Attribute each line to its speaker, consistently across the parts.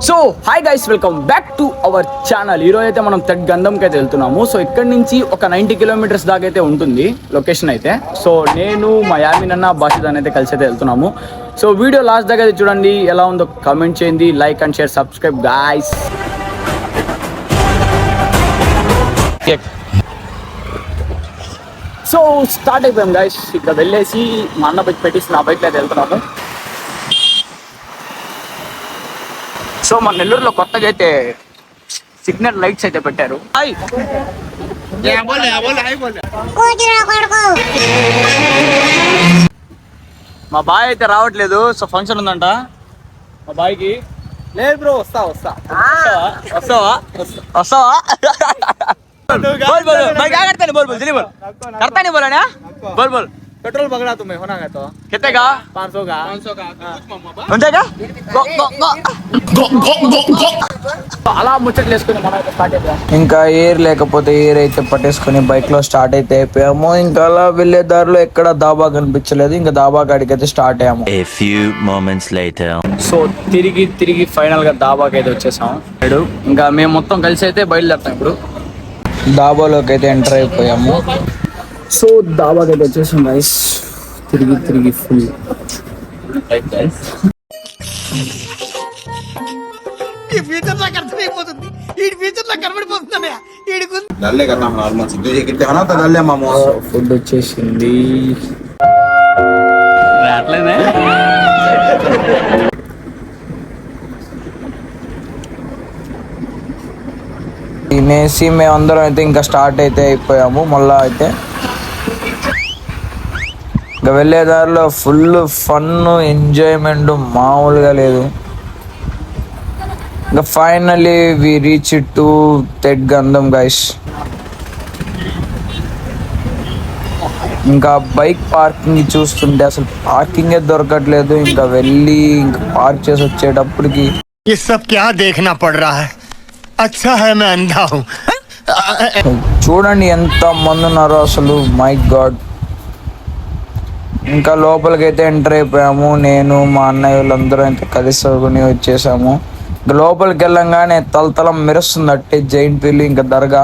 Speaker 1: So hi guys, welcome back to our channel. ఈరోజు అయితే మనం తెడ్ గంధంకి అయితే వెళ్తున్నాము. సో ఇక్కడ నుంచి ఒక 90 కిలోమీటర్స్ దాకా అయితే ఉంటుంది లొకేషన్ అయితే. సో నేను మా యామిన్ అన్న బాషిదాన్ అయితే కలిసి అయితే వెళ్తున్నాము. సో వీడియో లాస్ట్ దాకా అయితే చూడండి, ఎలా ఉందో కమెంట్ చేయండి, like and share, subscribe guys. So start అయిపోయాం గైస్. ఇక్కడ వెళ్ళేసి మా అన్న బైక్ పెట్టేసి నా బైక్లో అయితే వెళ్తున్నాము. సో మన నెల్లూరులో కొత్తగా అయితే సిగ్నల్ లైట్స్ అయితే పెట్టారు. మా బాయ్ అయితే రావట్లేదు. సో ఫంక్షన్ ఉందంట మా బాయ్కి.
Speaker 2: లేదు బ్రో, వస్తావా
Speaker 1: बोल बोल भाई, क्या करते हैं? बोल बोल जल्दी बोल. करता नहीं बोला ना, बोल बोल.
Speaker 2: पेट्रोल पकड़ा तुम्हें होना है तो
Speaker 1: कितने का?
Speaker 2: 500 का
Speaker 1: అలా ముచ్చట్లు వేసుకుని మనం అయితే స్టార్ట్ అయిపోయాం.
Speaker 3: ఇంకా ఎయిర్ లేకపోతే ఎయిర్ అయితే పట్టేసుకుని బైక్ లో స్టార్ట్ అయితే అయిపోయాము. ఇంకా అలా వెళ్లే దారిలో ఎక్కడ దాబా కనిపించలేదు. ఇంకా దాబా కాడికి అయితే స్టార్ట్ అయ్యాము.
Speaker 4: A few moments later.
Speaker 1: So తిరిగి ఫైనల్ గా దాబాకి అయితే వచ్చేసాం. ఇంకా మేము మొత్తం కలిసి అయితే బయలుదేరుతాం ఇప్పుడు.
Speaker 3: దాబాలోకి అయితే ఎంటర్ అయిపోయాము.
Speaker 1: సో దాబాకి అయితే వచ్చేసాం గైస్. తిరిగి ఫుల్
Speaker 2: ఈ ఫ్యూచర్ నాకు అర్థమైపోతుంది. ఈ ఫ్యూచర్ నాకు కనబడిపోతుందనే
Speaker 5: డల్లే కదా నార్మల్ సిగ్గు గిట్టే అన్నా డల్లే మామో.
Speaker 1: ఫుడ్ వచ్చేసింది. రాట్లేనే
Speaker 3: తినేసి మేమందరం అయితే ఇంకా స్టార్ట్ అయితే అయిపోయాము. మళ్ళా అయితే ఇంకా వెళ్ళే దారిలో ఫుల్ ఫన్ ఎంజాయ్మెంట్ మామూలుగా లేదు. ఇంకా ఫైనలీ వి రీచ్ టు తెడ్ గంధం గైస్. ఇంకా బైక్ పార్కింగ్ చూస్తుంటే అసలు పార్కింగే దొరకట్లేదు. ఇంకా వెళ్ళి ఇంకా పార్క్ చేసి వచ్చేటప్పటికి
Speaker 6: ये सब क्या देखना पड़ रहा है? अच्छा है मैं अंधा हूँ.
Speaker 3: చూడండి ఎంత మంది ఉన్నారో అసలు, మై గాడ్. ఇంకా లోపలికి అయితే ఎంటర్ అయిపోయాము. నేను మా అన్నయ్య వాళ్ళందరూ అయితే కలిసి వచ్చేసాము. ఇంకా లోపలికి వెళ్ళంగానే తలతలం మెరుస్తుంది అట్టే జైంట్ వీల్ ఇంకా దర్గా.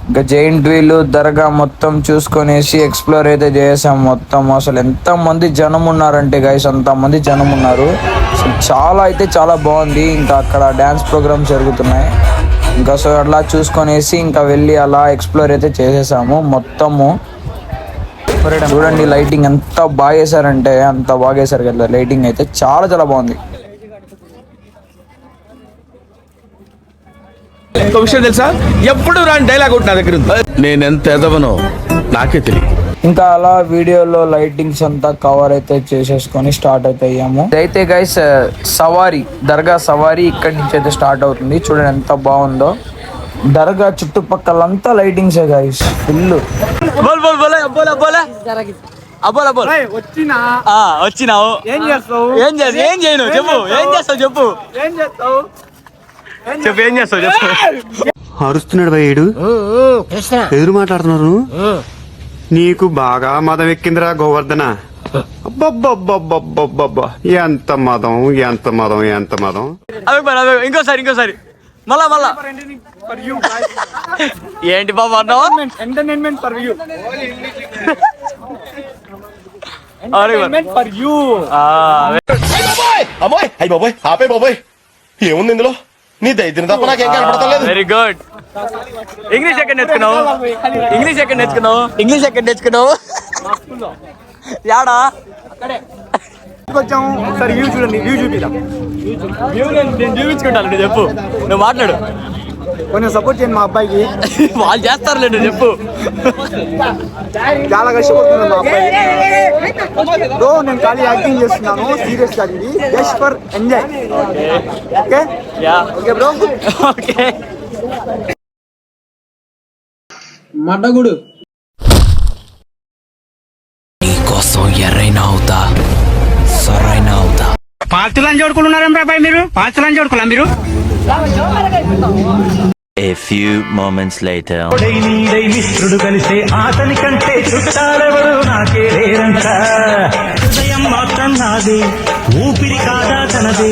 Speaker 3: ఇంకా జైంట్ వీల్ దర్గా మొత్తం చూసుకొనేసి ఎక్స్ప్లోర్ అయితే చేసాము మొత్తం. అసలు ఎంతమంది జనం ఉన్నారంటే గైస్, అంతమంది జనం ఉన్నారు. అసలు చాలా బాగుంది. ఇంకా అక్కడ డ్యాన్స్ ప్రోగ్రామ్స్ జరుగుతున్నాయి. ఇంకా సో అట్లా చూసుకొనేసి ఇంకా వెళ్ళి అలా ఎక్స్ప్లోర్ అయితే చేసేసాము మొత్తము. చూడండి లైటింగ్ ఎంత బాగా వేసారంటే అంత బాగా వేసారు కదా. లైటింగ్ అయితే చాలా బాగుంది.
Speaker 7: ఒక విషయం తెలుసా, ఎప్పుడు రాని డైలాగ్ ఒకటి నా దగ్గర ఉంది. నేను ఎంత ఎదవనో నాకే తెలియదు.
Speaker 3: ఇంకా అలా వీడియోలో లైటింగ్స్ అంతా కవర్ అయితే చేసేసుకొని స్టార్ట్ అయితే అయ్యాము. ఇదైతే గైస్ సవారీ, దర్గా సవారీ ఇక్కడి నుంచి అయితే స్టార్ట్ అవుతుంది. చూడండి ఎంత బాగుందో. దర్గా చుట్టుపక్కలంతా లైటింగ్సే గైస్ ఫుల్.
Speaker 1: వచ్చినావు
Speaker 2: ఏం చేస్తావు?
Speaker 1: ఏం చేయను చెప్పు. ఏం చేస్తావు చెప్పు.
Speaker 6: అరుస్తున్నాడు భయ్యుడు, ఎదురు మాట్లాడుతున్నారు. నీకు బాగా మదం ఎక్కిందిరా గోవర్ధన. అబ్బబ్బబ్బబ్బబ్బబ్బబ్బా, ఎంత మదం.
Speaker 1: ఇంకోసారి మళ్ళా ఏంటి బాబు అన్నావు?
Speaker 2: Entertainment for you.
Speaker 7: అమ్మాయి అయ్యి బాబోయ్, ఆపే బాబోయ్, ఏముంది ఇందులో? నీ దైత్యం తప్ప నాకేం కనపడతలేదు.
Speaker 1: Very good. ఇంగ్లీష్ ఎక్కడ నేర్చుకున్నావు? యాడా
Speaker 2: వచ్చాము. ఒకసారి వ్యూ చూడండి, వ్యూ చూపిద్దాం.
Speaker 1: నేను చూపించుకుంటాను, నువ్వు చెప్పు. నువ్వు మాట్లాడు,
Speaker 2: కొంచెం సపోర్ట్ చేయండి మా అబ్బాయికి.
Speaker 1: వాళ్ళు చేస్తారులే, నువ్వు చెప్పు.
Speaker 2: చాలా కష్టపడుతున్నాను మా అబ్బాయి. బ్రో నేను ఖాళీ యాక్టింగ్ చేస్తున్నాను, సీరియస్ గా. ఇది just for enjoy. Okay okay bro.
Speaker 1: Okay.
Speaker 2: మడ్డగుడు
Speaker 4: నీకోసం ఎర్రైనా అవుతా, సరైనా అవుతా.
Speaker 6: పాత్రలను చూడుకుంటున్నారా బాయ్ మీరు? పాత్రలను చూడుకోలే మీరు?
Speaker 4: A few moments later.
Speaker 8: మిత్రుడు కలిసే ఆతని కంటే చుట్టాలెవరు నాకే లేరంట. హృదయం మాత్రం నాదే, ఊపిరి కాదా తనదే.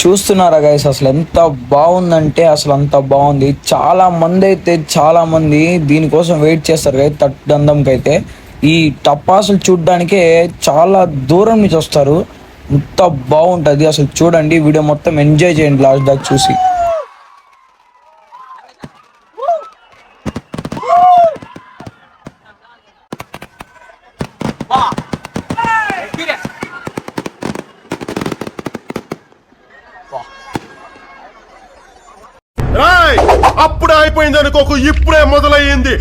Speaker 3: చూస్తున్నారా గైస్, అసలు ఎంత బాగుందంటే అసలు అంత బాగుంది. చాలా మంది దీనికోసం వెయిట్ చేస్తారు గైస్. తగ్గందంకి అయితే ఈ టపాసులు చూడడానికే చాలా దూరం నుంచి వస్తారు. ఎంత బాగుంటుంది అసలు. చూడండి, వీడియో మొత్తం ఎంజాయ్ చేయండి లాస్ట్ దాకా చూసి.
Speaker 6: అప్పుడే అయిపోయింది అనుకోకు, ఇప్పుడే మొదలయ్యింది.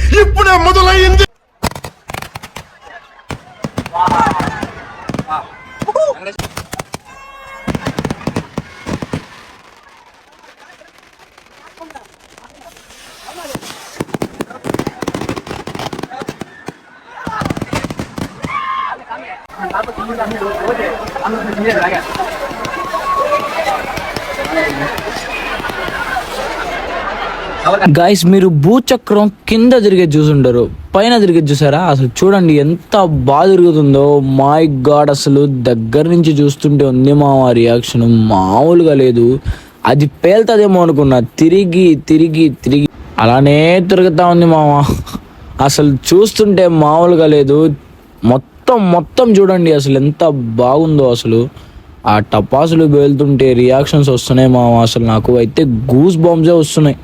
Speaker 3: గైస్, మీరు భూచక్రం కింద తిరిగే చూసుంటారు, పైన తిరిగే చూసారా? అసలు చూడండి ఎంత బాగా తిరుగుతుందో. మై గాడ్, అసలు దగ్గర నుంచి చూస్తుంటే ఉంది మా రియాక్షన్ మామూలుగా లేదు. అది పేలుతుందేమో అనుకున్నా, తిరిగి అలానే తిరుగుతా ఉంది మామ. అసలు చూస్తుంటే మామూలుగా లేదు. మొత్తం చూడండి అసలు ఎంత బాగుందో. అసలు ఆ టపాసులు పేలుతుంటే రియాక్షన్స్ వస్తున్నాయి మామ. అసలు నాకు అయితే గూస్ బాంబ్సే వస్తున్నాయి.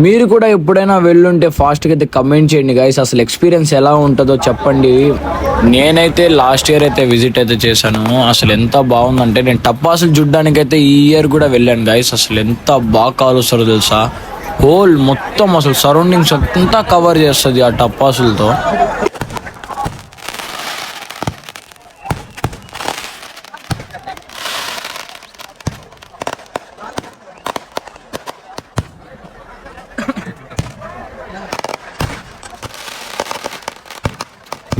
Speaker 3: మీరు కూడా ఎప్పుడైనా వెళ్ళుంటే ఫాస్ట్గా అయితే కమెంట్ చేయండి గైస్. అసలు ఎక్స్పీరియన్స్ ఎలా ఉంటుందో చెప్పండి. నేనైతే లాస్ట్ ఇయర్ అయితే విజిట్ అయితే చేశాను. అసలు ఎంత బాగుందంటే, నేను టపాసులు చూడ్డానికైతే ఈ ఇయర్ కూడా వెళ్ళాను గైస్. అసలు ఎంత బాగా కాలుస్తారో తెలుసా. హోల్ మొత్తం అసలు సరౌండింగ్స్ అంతా కవర్ చేస్తుంది ఆ టపాసులతో.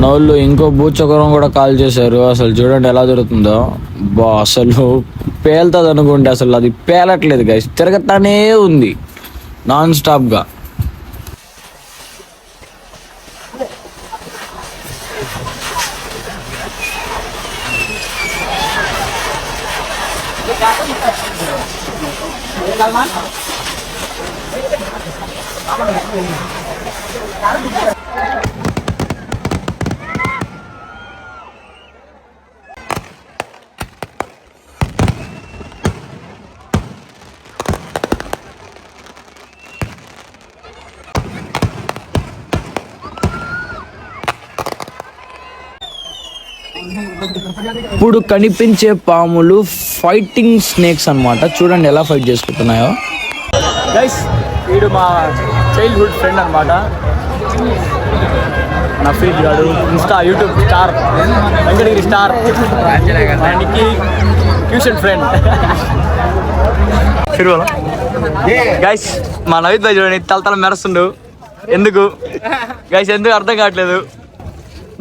Speaker 3: నోళ్ళు ఇంకో భూచక్రం కూడా కాల్ చేశారు. అసలు చూడండి ఎలా జరుగుతుందో. అసలు పేలుతుంది అనుకోండి, అసలు అది పేలట్లేదు గైస్, తిరగతానే ఉంది నాన్ స్టాప్ గా. ఇప్పుడు కనిపించే పాములు ఫైటింగ్ స్నేక్స్ అన్నమాట. చూడండి ఎలా ఫైట్ చేసుకుంటున్నాయో.
Speaker 1: గైస్, వీడు మా చైల్డ్హుడ్ ఫ్రెండ్ అనమాట, నఫీద్ గారు. Insta YouTube star, Venkatagiri star, ఆయనకి ట్యూషన్ ఫ్రెండ్. గైస్, మా నవీద్ భాయ్ చూడండి తల మెరుస్తుండు. ఎందుకు గైస్, ఎందుకు అర్థం కావట్లేదు.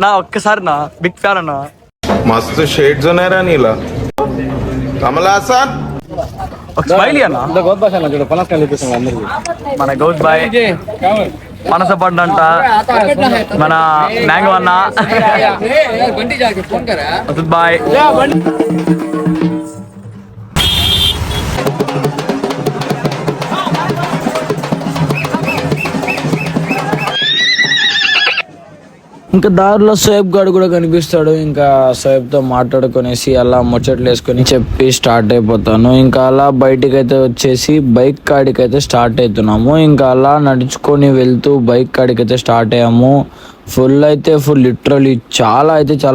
Speaker 1: నా ఒక్కసారి నా బిగ్ ఫ్యాన్ అన్నా.
Speaker 5: मस्त शेड्स ఉన్నాయరా నీలా కమల్ హాసన్
Speaker 1: స్మైలీ అన్న. మన గౌత్ బాయ్ మనస పడ్డంట, మన మ్యాంగో అన్న, బాయ్.
Speaker 3: ఇంకా దారిలో సోయబ్ గాడు కూడా కనిపిస్తాడు. ఇంకా సోయబ్తో మాట్లాడుకునేసి అలా ముచ్చట్లు వేసుకొని చెప్పి స్టార్ట్ అయిపోతాను. ఇంకా అలా బయటికి అయితే వచ్చేసి బైక్ కాడికి అయితే స్టార్ట్ అవుతున్నాము. ఇంకా అలా నడుచుకొని వెళ్తూ బైక్ కాడికి అయితే స్టార్ట్ అయ్యాము. ఫుల్ లిటరలీ చాలా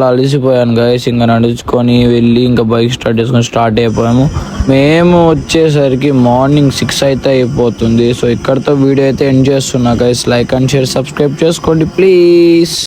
Speaker 3: అలసిపోయాను గైస్. ఇంకా నడుచుకొని వెళ్ళి ఇంకా బైక్ స్టార్ట్ చేసుకొని స్టార్ట్ అయిపోయాము. మేము వచ్చేసరికి మార్నింగ్ 6 అయితే అయిపోతుంది. సో ఇక్కడతో వీడియో అయితే ఎండ్ చేస్తున్నా guys. Like and share, subscribe చేసుకోండి ప్లీజ్.